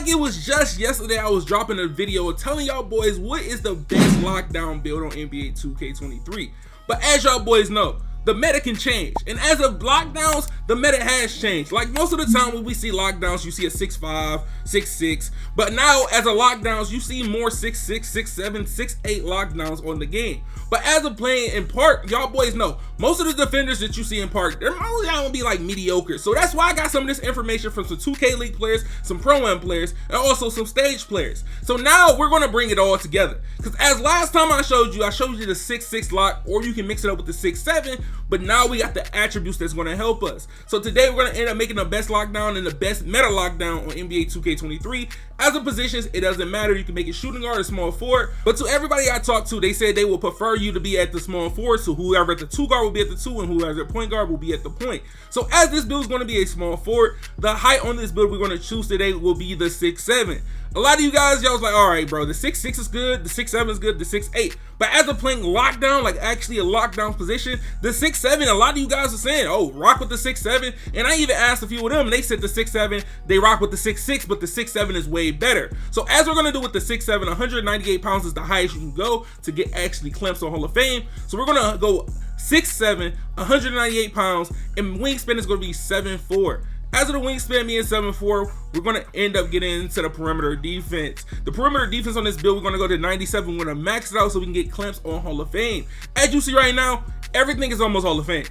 like it was just yesterday I was dropping a video telling y'all boys what is the best lockdown build on NBA 2K23. But as y'all boys know, the meta can change, and as of lockdowns, the meta has changed. Like most of the time when we see lockdowns, you see a 6'5", 6'6", but now as of lockdowns, you see more 6'6", 6'7", 6'8" lockdowns on the game. But as of playing in park, y'all boys know, most of the defenders that you see in park, they're only gonna be like mediocre. So that's why I got some of this information from some 2K League players, some Pro-Am players, and also some stage players. So now we're gonna bring it all together. Because as last time I showed you the 6'6" lock, or you can mix it up with the 6'7", but now we got the attributes that's gonna help us. So today we're gonna end up making the best lockdown and the best meta lockdown on NBA 2K23. As of positions, it doesn't matter. You can make it shooting guard or small forward. But to everybody I talked to, they said they will prefer you to be at the small forward. So whoever at the 2 guard will be at the 2, and whoever at point guard will be at the point. So as this build is going to be a small forward, the height on this build we're going to choose today will be the 6'7". A lot of you guys, y'all was like, all right, bro, the 6'6" is good, the 6'7" is good, the 6'8". But as of playing lockdown, like actually a lockdown position, the 6'7", a lot of you guys are saying, oh, rock with the 6'7". And I even asked a few of them, and they said the 6'7", they rock with the 6'6", but the 6'7" is way better. So as we're gonna do with the 6'7", 198 pounds is the highest you can go to get actually clamps on Hall of Fame. So we're gonna go 6'7", 198 pounds, and wingspan is gonna be 7'4". As of the wingspan being 7'4", we're going to end up getting into the perimeter defense. The perimeter defense on this build, we're going to go to 97. We're going to max it out so we can get clamps on Hall of Fame. As you see right now, everything is almost Hall of Fame.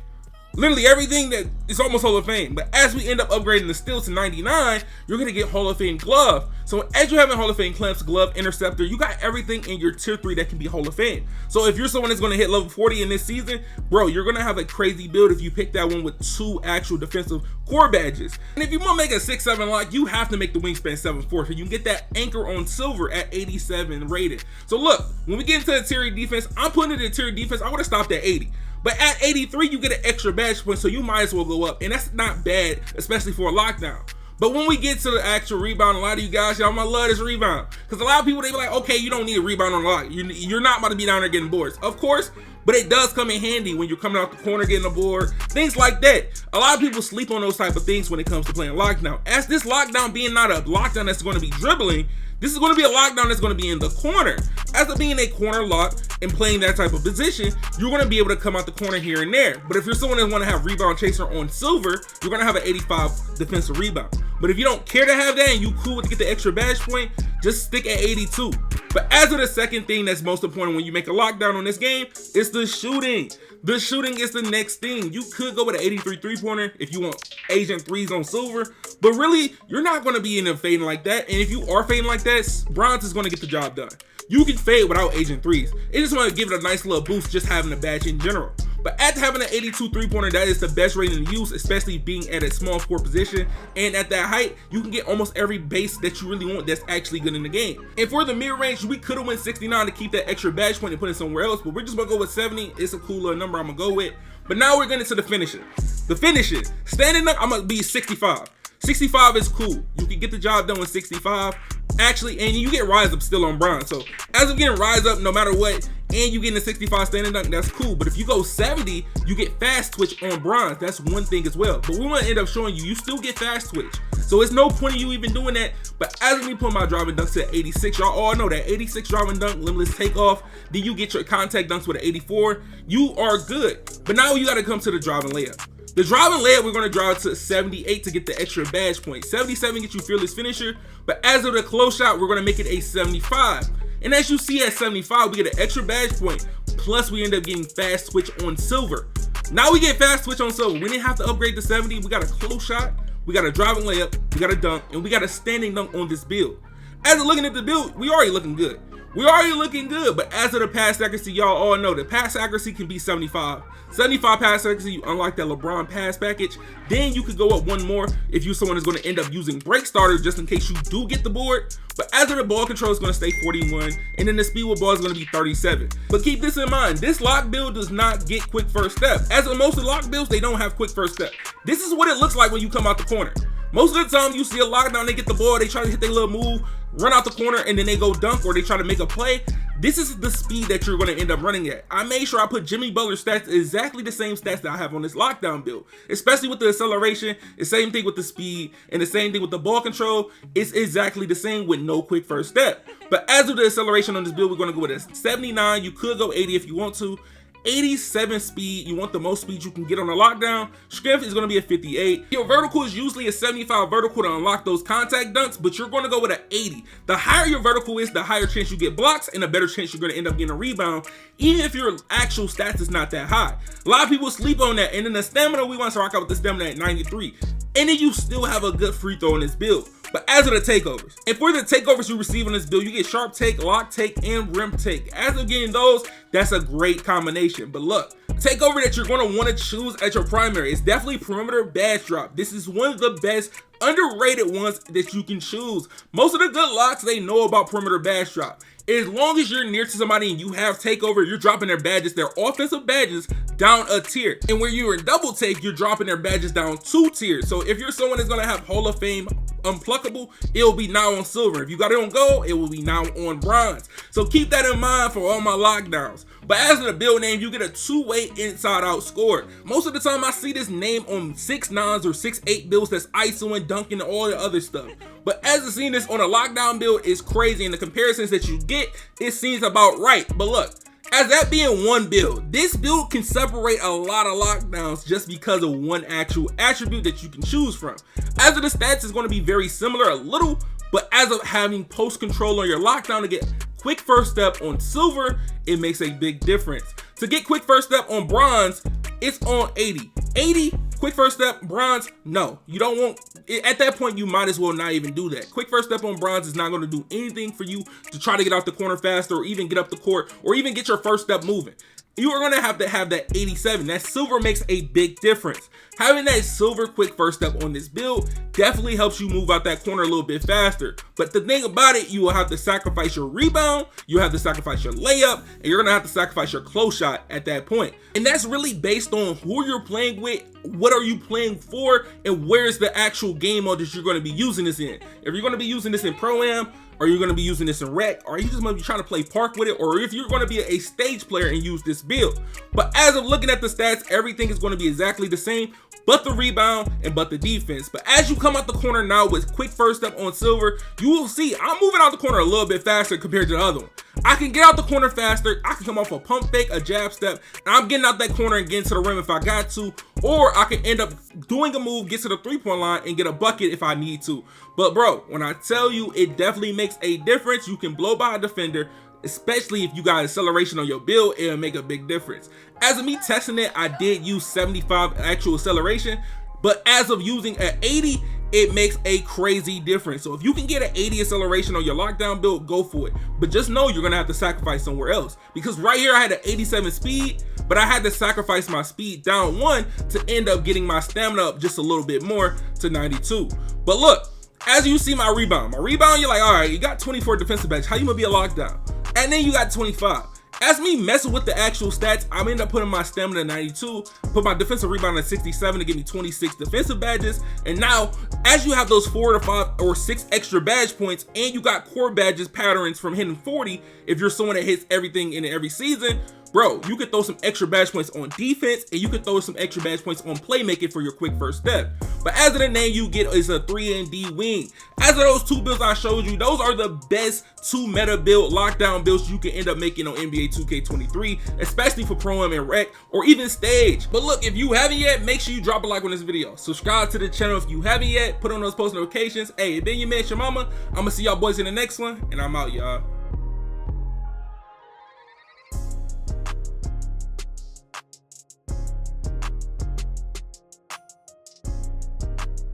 Literally everything that is almost Hall of Fame. But as we end up upgrading the steel to 99, you're going to get Hall of Fame glove. So as you have in Hall of Fame clamps, glove, interceptor, you got everything in your tier 3 that can be Hall of Fame. So if you're someone that's going to hit level 40 in this season, bro, you're going to have a crazy build if you pick that one with 2 actual defensive core badges. And if you want to make a 6'7" lock, you have to make the wingspan 7'4", so you can get that anchor on silver at 87 rated. So look, when we get into the tier defense, I'm putting it in tier defense. I would have stopped at 80. But at 83, you get an extra badge point, so you might as well go up. And that's not bad, especially for a lockdown. But when we get to the actual rebound, a lot of you guys, y'all might love this rebound. Because a lot of people, they be like, okay, you don't need a rebound on the lock. You're not about to be down there getting boards. Of course, but it does come in handy when you're coming out the corner getting a board. Things like that. A lot of people sleep on those type of things when it comes to playing lockdown. As this lockdown being not a lockdown that's going to be dribbling, this is going to be a lockdown that's going to be in the corner. As of being a corner lock and playing that type of position, you're going to be able to come out the corner here and there. But if you're someone that want to have rebound chaser on silver, you're going to have an 85 defensive rebound. But if you don't care to have that and you cool with to get the extra badge point, just stick at 82. But as of the second thing that's most important when you make a lockdown on this game, it's the shooting. The shooting is the next thing. You could go with an 83 3-pointer if you want Agent 3s on silver, but really, you're not going to be in a fading like that. And if you are fading like that, bronze is going to get the job done. You can fade without Agent 3s. It just want to give it a nice little boost just having a badge in general. But after having an 82 3-pointer, that is the best rating to use, especially being at a small forward position. And at that height, you can get almost every base that you really want that's actually good in the game. And for the mid-range, we could have went 69 to keep that extra badge point and put it somewhere else, but we're just going to go with 70. It's a cool little number I'm going to go with. But now we're getting into the finishes. The finishes. Standing up, I'm going to be 65. 65 is cool. You can get the job done with 65. Actually, and you get rise up still on bronze. So as of getting rise up no matter what, and you getting a 65 standing dunk, that's cool. But if you go 70, you get fast twitch on bronze. That's one thing as well. But we want to end up showing you still get fast twitch. So it's no point in you even doing that. But as we put my driving dunks to 86, y'all all know that 86 driving dunk, limitless takeoff. Then you get your contact dunks with an 84. You are good. But now you got to come to the driving layup. The driving layup, we're going to drive to 78 to get the extra badge point. 77 gets you fearless finisher, but as of the close shot, we're going to make it a 75. And as you see at 75, we get an extra badge point, plus we end up getting fast switch on silver. Now we get fast switch on silver. We didn't have to upgrade to 70. We got a close shot, we got a driving layup, we got a dunk, and we got a standing dunk on this build. As of looking at the build, we already looking good. We're already looking good, but as of the pass accuracy, y'all all know that pass accuracy can be 75. 75 pass accuracy, you unlock that LeBron pass package. Then you could go up one more if you're someone who's going to end up using break starter just in case you do get the board. But as of the ball control is going to stay 41, and then the speed with ball is going to be 37. But keep this in mind, this lock build does not get quick first step. As of most of the lock builds, they don't have quick first step. This is what it looks like when you come out the corner. Most of the time you see a lockdown, they get the ball, they try to hit their little move, run out the corner, and then they go dunk or they try to make a play. this is the speed that you're going to end up running at. I made sure I put Jimmy Butler's stats exactly the same stats that I have on this lockdown build, especially with the acceleration. The same thing with the speed and the same thing with the ball control. It's exactly the same with no quick first step. But as of the acceleration on this build, we're going to go with a 79. You could go 80 if you want to. 87 speed, you want the most speed you can get on a lockdown. Strength is going to be a 58. Your vertical is usually a 75 vertical to unlock those contact dunks, but you're going to go with an 80. The higher your vertical is, the higher chance you get blocks and the better chance you're going to end up getting a rebound, even if your actual stats is not that high. A lot of people sleep on that, and then the stamina, we want to rock out with the stamina at 93. And then you still have a good free throw in this build. But as of the takeovers, and for the takeovers you receive on this build, you get sharp take, lock take, and rim take. As of getting those, that's a great combination. But look, takeover that you're going to want to choose at your primary is definitely perimeter badge drop. This is one of the best underrated ones that you can choose. Most of the good locks, they know about perimeter badge drop. As long as you're near to somebody and you have takeover, you're dropping their badges, their offensive badges, down a tier. And when you're in double take, you're dropping their badges down 2 tiers. So if you're someone that's going to have Hall of Fame unpluckable, it'll be now on silver. If you got it on gold, it will be now on bronze. So keep that in mind for all my lockdowns. But as of the build name, you get a 2-way inside out score. Most of the time I see this name on 6'9" or 6'8" builds that's ISOing, dunking, and all the other stuff. But as of seeing this on a lockdown build is crazy, and the comparisons that you get, it seems about right. But look, as that being one build, this build can separate a lot of lockdowns just because of one actual attribute that you can choose from. As of the stats, it's going to be very similar a little, but as of having post control on your lockdown to get quick first step on silver, it makes a big difference. To get quick first step on bronze, it's on 80. 80, quick first step, bronze, no. You don't want, at that point, you might as well not even do that. Quick first step on bronze is not going to do anything for you to try to get out the corner faster or even get up the court or even get your first step moving. You are going to have that 87. That silver makes a big difference. Having that silver quick first step on this build definitely helps you move out that corner a little bit faster. But the thing about it, you will have to sacrifice your rebound, you have to sacrifice your layup, and you're going to have to sacrifice your close shot at that point. And that's really based on who you're playing with, what are you playing for, and where's the actual game mode that you're going to be using this in. If you're going to be using this in Pro-Am, or you're going to be using this in rec, or you just might be trying to play park with it, or if you're going to be a stage player and use this build. But as of looking at the stats, everything is going to be exactly the same, but the rebound and but the defense. But as you come out the corner now with quick first step on silver, you will see I'm moving out the corner a little bit faster compared to the other one. I can get out the corner faster, I can come off a pump fake, a jab step, and I'm getting out that corner and getting to the rim if I got to, or I can end up doing a move, get to the 3-point line, and get a bucket if I need to. But bro, when I tell you, it definitely makes a difference. You can blow by a defender, especially if you got acceleration on your build, it'll make a big difference. As of me testing it, I did use 75 actual acceleration, but as of using an 80, it makes a crazy difference. So if you can get an 80 acceleration on your lockdown build, go for it. But just know you're gonna have to sacrifice somewhere else, because right here I had an 87 speed, but I had to sacrifice my speed down 1 to end up getting my stamina up just a little bit more to 92. But look, as you see my rebound, you're like, all right, you got 24 defensive badge, how you gonna be a lockdown? And then you got 25. As me messing with the actual stats, I'm end up putting my stamina at 92, put my defensive rebound at 67 to give me 26 defensive badges. And now, as you have those 4 to 5 or 6 extra badge points, and you got core badges patterns from hitting 40, if you're someone that hits everything in every season, bro, you could throw some extra badge points on defense, and you could throw some extra badge points on playmaking for your quick first step. But as of the name you get is a 3-and-D wing. As of those 2 builds I showed you, those are the best 2 meta build lockdown builds you can end up making on NBA 2K23, especially for Pro-Am and Rec, or even Stage. But look, if you haven't yet, make sure you drop a like on this video. Subscribe to the channel if you haven't yet, put on those post notifications. Hey, it been your man ChaMoma. I'm gonna see y'all boys in the next one, and I'm out, y'all.